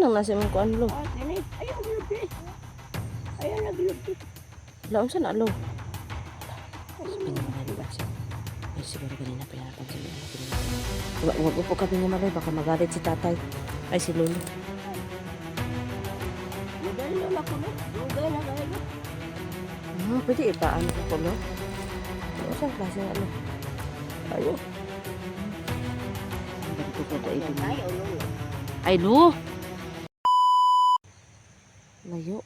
nang nasa mong kuan lo? Kini, ayaw gilubti. Ayaw na gilubti. Laon sa na lo? Pinamalayan ba siya? Ay siguro ganina pa yan napansin niya. Huwag po ka pinamalayan, baka magalit si tatay. Ay si lolo. Madali na ko na. Dugay na kayo. Pwede ipaan ko lo? Ano sa klase nga lo? Ano? Ganito ko da ito. Ayaw no. Ay lo! Layo.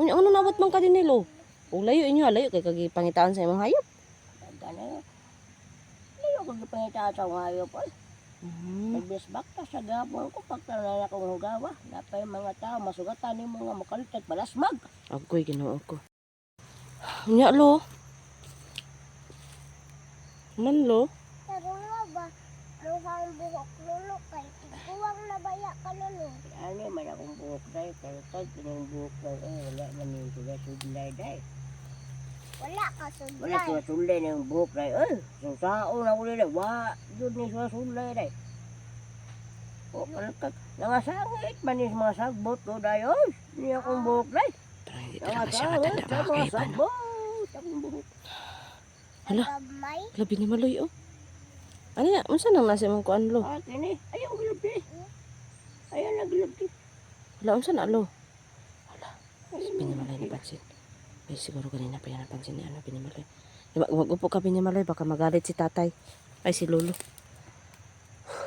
Ano nawat man ka din nilo? O layo inyo, layo kay kagipangitaan sa imong hayop. Gana. Ayaw ko gipangitaan sa hayop ay. Nagbisbak ta sa gapon ko pagkalala kong hugawa. Napay mga tao masugatan ni mga makalitat balasmag. Agoy ginoo ko. Nya lo. Man lo. Tarunga ba? Luhang buhok lolo kay tiguwang na baya ka lolo. Ano man akong buhok day. Pero tag yung buhok day. Wala man yung sudlay day. Wala ka Wala sudlay. sulay na yung buhok day. So sao na uli day. Wa. Yun ni sulay day. O kalakag. Nangasangit man yung mga sagbot ko day. Hindi akong buhok day. Pero hindi talaga siya matanda mga kaiba no. Sagbot. Akong buhok. Hala. Gamay. Labi ni Maloy oh. Ano na? Unsa nang nasa mong kuan lo? Kini. Ayaw gilubti. Ayaw na gilubti. Wala unsa na lo? Wala. Pinimalay ni pansin. Ay siguro kanina pa yan napansin ni ano pinimalay. Wag upo ka pinimalay, baka magalit si tatay. Ay si lolo.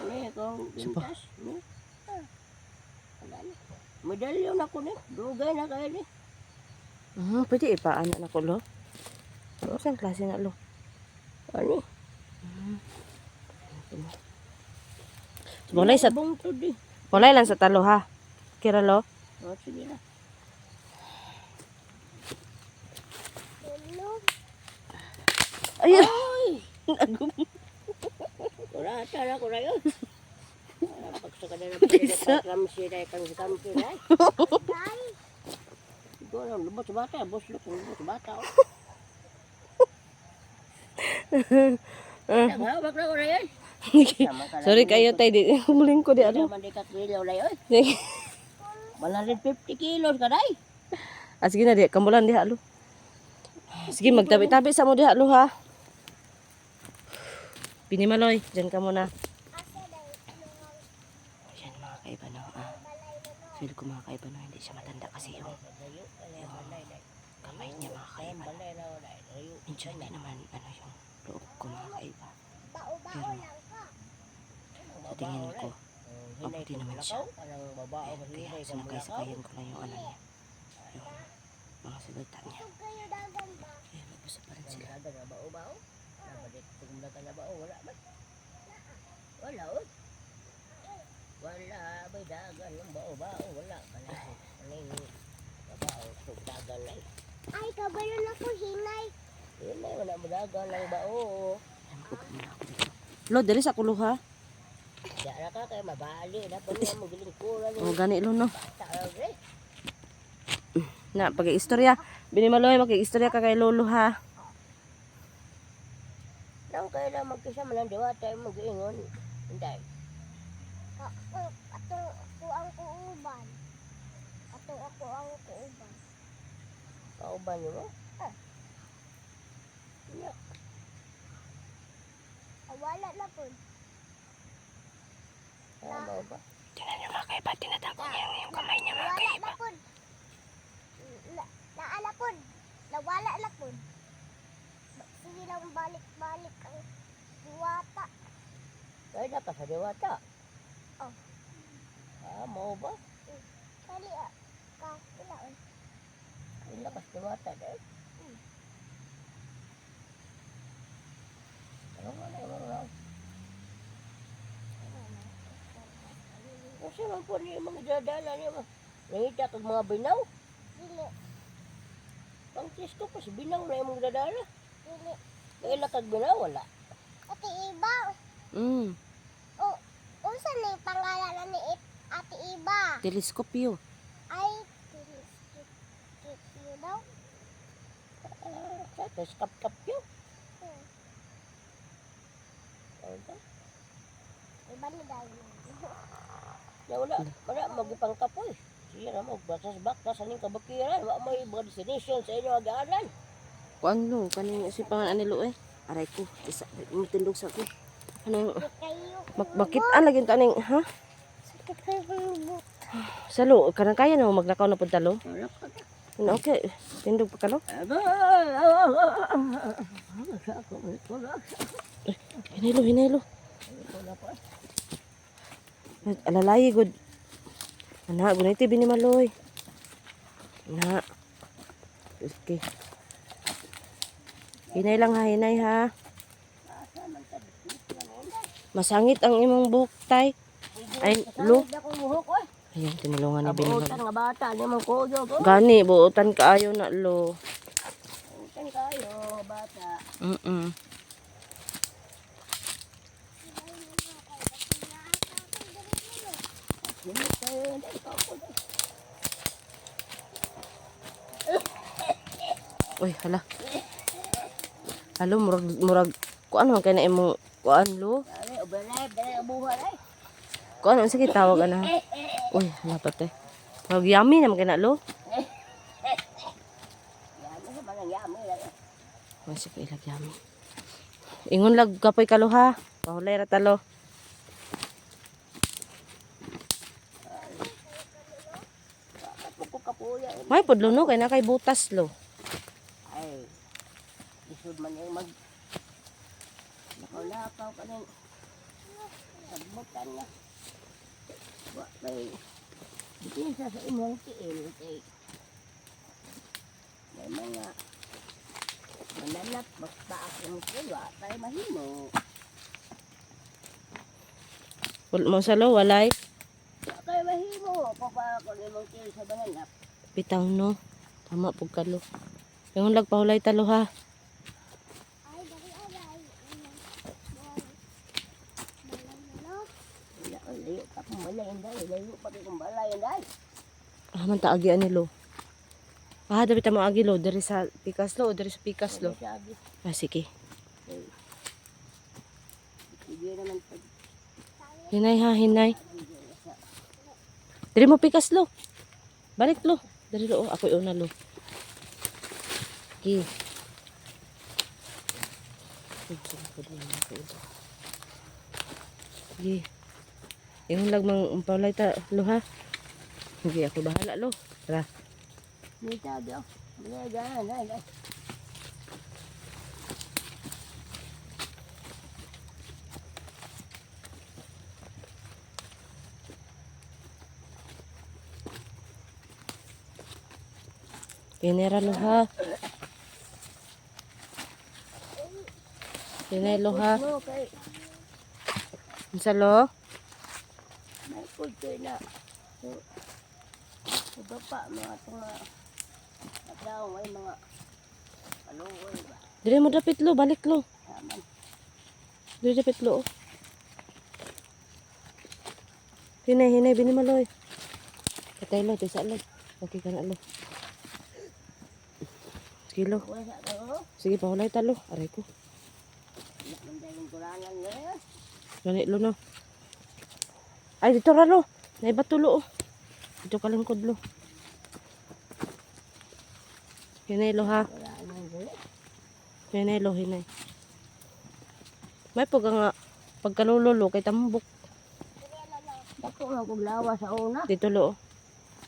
Ini akong Supa. bintas. Medalyon ako ni. Dugay na kayo ni. Pwede ipaan na ko lo. Ano sa klase na lo? Ano? Walay sa Bungtod di. walay lang sa talo ha. Kira lo. Sige na. Lolo. Ay. Kurata na ko na yun. Pagsa ka na na Isa. pagkamsi na kang kamsi na. Day. Ito lang, lubot sa bata. Boss look, lubot sa bata. Naghawak na ko na yun. Sorry kayo tay di humuling ko di ano. Naman di ka kilo na yun. 150 kilos ka day. Sige na di kamulan diha lo. Sige magtabi-tabi sa mo diha lo ha. Pinimaloy, diyan ka muna. Asa day luhang Ayan mga kaiba no. Feel ko mga kaiba no, hindi siya matanda kasi yung kamay niya mga kaiba. Medyo hindi naman ano yung loob ko mga kaiba. bao-bao lang ka. Sa tingin ko, mabuti naman siya. Kaya sinakay-sakayan ko lang yung ano niya. Yung mga salita niya. Ito kayo dagan ba? Kaya mag-usap pa rin sila. Wala, wala, may dagan ng bao-bao, wala. Kaning bao, dagan na. Ay, kabayon ako hinay. Yun na, wala mo dagan ng bao. Kaya mag-upin na ako dito. Lo, dali sa kulo ha. Dara ka kay mabali, dapat mo magiling kuran. O gani lo no. Tawag Na, pag-istorya. Binimaloy, mag-istorya ka kay lolo ha. nang kailan magkisa man ang diwata mo giingon. Hindi. Ato ako ang kuuban. Ato ako ang kuuban. Kauban mo? Wala na po. Tama ba? Tinan niyo mga kaiba, tinatago niya yung kamay niya mga Wala kaiba. na po. Naala po. Nawala na po. Sige lang balik-balik ang diwata. Kaya na ka sa diwata. Oh. Mo ba? Kali kakilaon. Hindi ka sa diwata dahil. Ano nga. Kasi man po niya mga dadala niya ba? Nangita kag mga binaw. Dili. Pang Kristo pa si binaw na yung mga dadala. Dili. Kaya kag binaw wala. Ate Iba. Unsa na yung pangalan ni Ate Iba? Teleskopyo. Ay, you daw? Tapos kap-kap yun. Iba ni daw. Ya wala magipang kapoy. Siya na mo batas baktas aning kabakiran, wa may mga destination sa inyo agaanan. Kuan lo, kaning si pangan anilo eh. Aray ko, isa tindog sa ko. Anong Kayo. bakit lagi taning ha? Sakit kayo ng buhok. Salo, kanang kaya na mo maglakaw na pud talo. Wala ka. Ano okay, tindog pa kalo. Hinelo, hinelo. Alalay gud. Ana, gunay ti binimaloy. Na. Okay. Hinay lang ha, hinay ha. Masangit ang imong buhok tay. Ay, lo. Ayan, tinulungan ni Abutan binimaloy. nga bata ni mong kuyo ko. Gani, buutan kaayo na lo. Abutan kayo bata. Mm. Hinit kayo na ikaw ko. Uy, hala. Halo, murag, kuan man kay na imong kuan lo. Dali, ubelay abuhan ay. Kuan ang sige tawag ana. Uy, hala pate. Murag yummy naman kay na lo. Yan sa manang yami lang. Masig ilag yummy. Ingon lag kapoy kalo ha. Pahulay ra talo. Ako kapuya. May pudlo no kay na kay butas lo. Ay. Isod man yung mag nakaw ka ng sabutan niya. Wa may bisa sa imong tiil kay may mga mananap basta akong kuya tayo mahimo. Wala mo sa lo walay. Kaya mahimo pa ako ng imong tiil sa mananap. Bitaw no. Tama pug kalo. Ingon lag pahulay talo ha. Ay, dari alay. Wala ko layo pa kung balayan dahil. Layo pa kung balayan dahil. Ah man ta agi ani lo. Ah, dapat ta mo agi lo diri sa pikas lo o diri sa pikas lo. Sabi, Ah sige. sige naman pag Hinay ha, hinay. Diri mo pikas lo. Balik lo. Diri lo, ako una lo. Okay. Okay. Yung lag mang paulay ta lo ha. Sige, ako bahala lo. Tara. may sabi ako. May gana na. Pinera lo ha. Pinay lo ha. No, kay Unsa lo? may kulto na. So bapa mga itong tao may mga kaluoy ba. Diri mo dapit lo, balik lo. Saman. Diri dapit lo. Hinay, hinay, binimaloy. Patay lo, tisa lo. Okay ka na lo. Sige lo. Wala sa kayo. Sige, pahulay talo. Aray ko. Mandaling kurangan nila. Gani lo no. Ay, dito ra lo. Naiba tulo oh. Dito ka lingkod lo. Hinay lo ha. Wala nang nila. Hinay lo, hinay. May pag nga pagkalulolo kay tambok. Dako lang kong lawa sa una. Dito lo.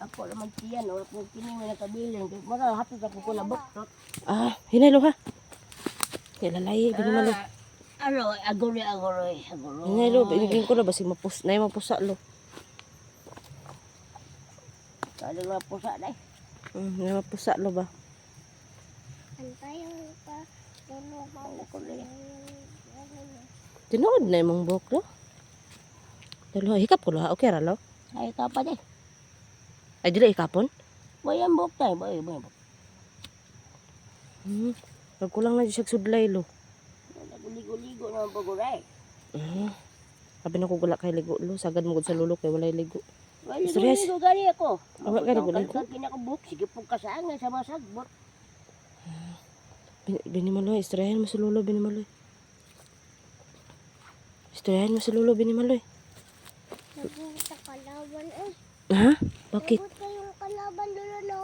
Ako naman tiyan. Wala kong kining na kabiling. Mara hapit ako ko labok. Ah, hinay lo ha. Ilalay, binimaloy. Ano, aguroy. Hinay lo, binigyan ko na basig mapus. Nay mapusa lo. Kalo nga pusa na eh. Nay mapusa lo ba? Antay ang pa. Tulo pa. Tinood na imong buhok lo. Dalo, hikap ko lo ha. Okay ra lo. Ay ka pa de. Ay, dili ikapon. Bayan bok tayo. Bayan bok. Nagkulang na siya sudlay lo. Naguligo-ligo na ang paguray. Sabi na ko gula kay ligo lo. Sagad mo gud sa lulo kay walay ligo. Stress. Ligo gani ako. Awa ka ligo-ligo. Pag kinakabuk, sige po kasaangan sa masagbot. Binimaloy, istrayan mo sa lulo, binimaloy. Istrayan mo sa lulo, binimaloy. Nagbuta ka lang. kalaban eh. Ha? Bakit? Lagot kayong kalaban dulo no.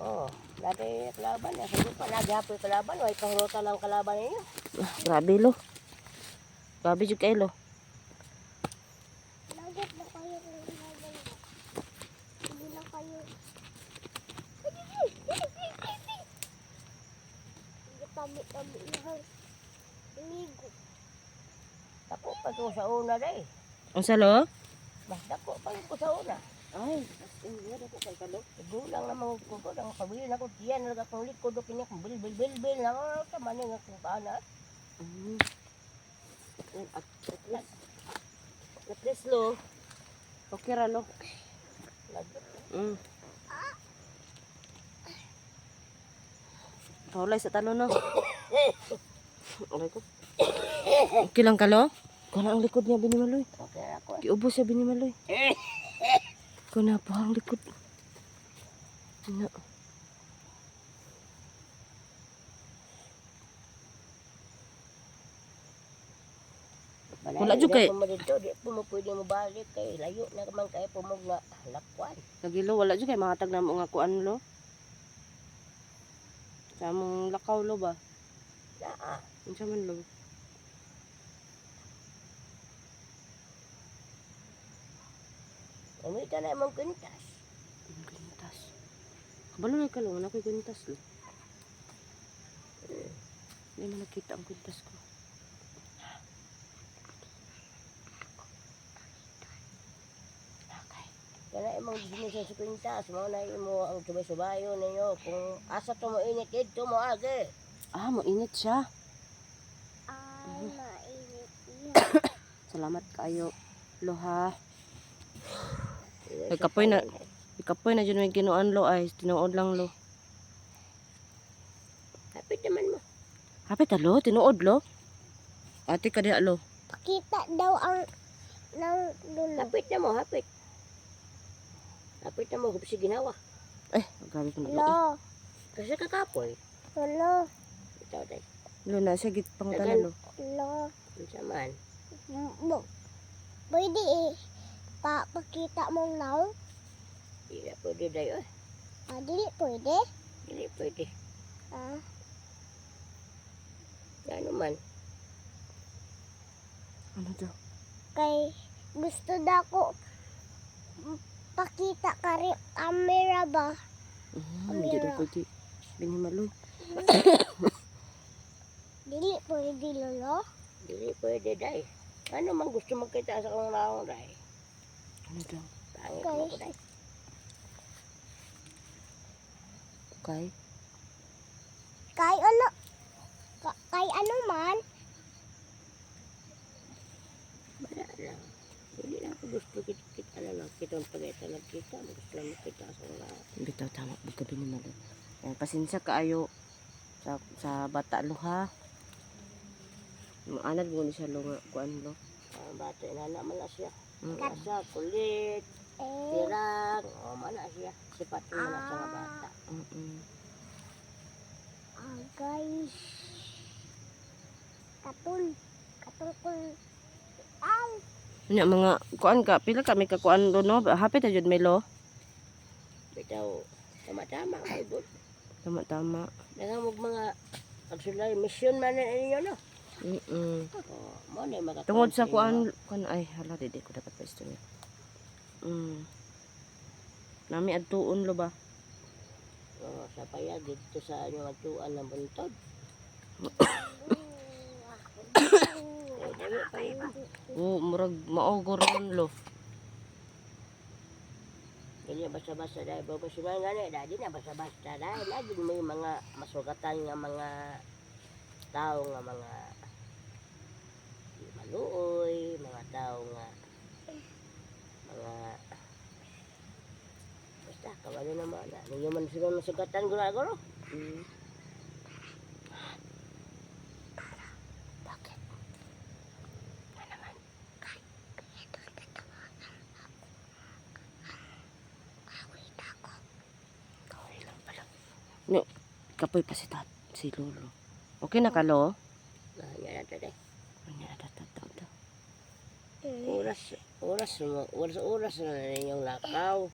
Oh, dati kalaban ya. Hindi pa naghapoy kalaban. Way kahurutan lang kalaban ninyo. Ah, grabe lo. Grabe jud kay lo. Lagot na kayo ng kalaban. Hindi na kayo. Hindi tabi-tabi na. Iligo. Dako pa to sa una day. Unsa lo? Mas dako pa ko sa una. Ay, as in yun ako kay kalo. Gulang naman ko ko ang kabili na ko tiyan na akong likod do kini kung bil na ko sa maning akong kana. At least lo. Okay ra lo. Lagot. Paulay sa talo no. Aray ko. Okay lang kalo? Kana ang likod niya Binimaloy. Okay ako. Giubos siya Binimaloy. Kana pa ang likod. Na. Wala jud kay- dito, di po mo pwede mo balik kay layo na man kay pumog na lakwan. Nagilo wala jud kay mahatag na mo nga kuan lo. Sa mong lakaw lo ba? Naa. Unsa man lo? Umita na imong kwintas. Ang kwintas. Kabalo na ka lo, wala ko'y kwintas lo. Hindi mo nakita ang kwintas ko. Okay. Kana imong ginisay sa kwintas, mao na imo ang subay-subayo ninyo kung asa to mo init dito mo agi. Ah, mainit siya. Ay, mainit yan. Salamat kayo. Lo ha. Ikapoy na dyan may kinuan lo ay. Tinuod lang lo. Hapit naman mo. Hapit lo, tinuod lo. Ate ka diha lo. Pakita daw ang ng dulo. Hapit na mo, hapit. Hapit na mo, hupsi ginawa. Eh, grabe ko na lo. Lo. Kasi kakapoy. Lo. Ito day. Lo na, siya git pangutanan lo. Lo. Unsa man. Pwede eh. Pakita mong now. Di na pwede day oh. Dili pwede. Dili pwede. Ah, Ano man. Ano daw? kay gusto na ko pakita ka rin camera ba? Hindi daw pwede. Binimaloy. Dili pwede lolo. Dili pwede day. Ano man gusto magkita sa kong naong day. Ano daw? Pangit mo ko day. Okay. Kay ano? Kay ano man? Wala lang. Hindi na ako gusto kita na lang. Kita ang pagkita nagkita. Gusto lang makita sa kong naong. Bitaw tama buka Binimaloy. Ayan, pasensya kaayo sa bata lo ha. Anad mo ni siya lo nga kuan lo. Ang bata, inana man na siya. Mm. Asa, kulit, Eh, tirang. O, man na siya. Sipat mo na siya nga bata. guys. Katun kung ay, Nya mga kuan ka pila ka may kakuan lo no. Hapit na jud may lo. Bitaw, tama-tama kay bud. Tama tama. Nangamog mga pagsulay, mission man na ninyo, no? O, mo na yung makatuan Tungod sa inyo. kuan ay hala didi ko dapat pa istorya. Nami adtuon lo ba? O, sa paya, dito sa inyong atuan ng buntod. Eh, dali pa yun. Murag maogoron lo. Dili basta-basta dahil babasunan nga na, dahil na basta-basta dahil lagi may mga masugatan nga mga tao nga mga di maluoy, mga tao nga mga basta kawalo naman na. Hindi man sila masugatan guro-guro. Bakit? No, kapoy pa si Lolo. Okay na ka lo? Yan na ito. Anya ta. Oras, oras, oras na ninyong lakaw.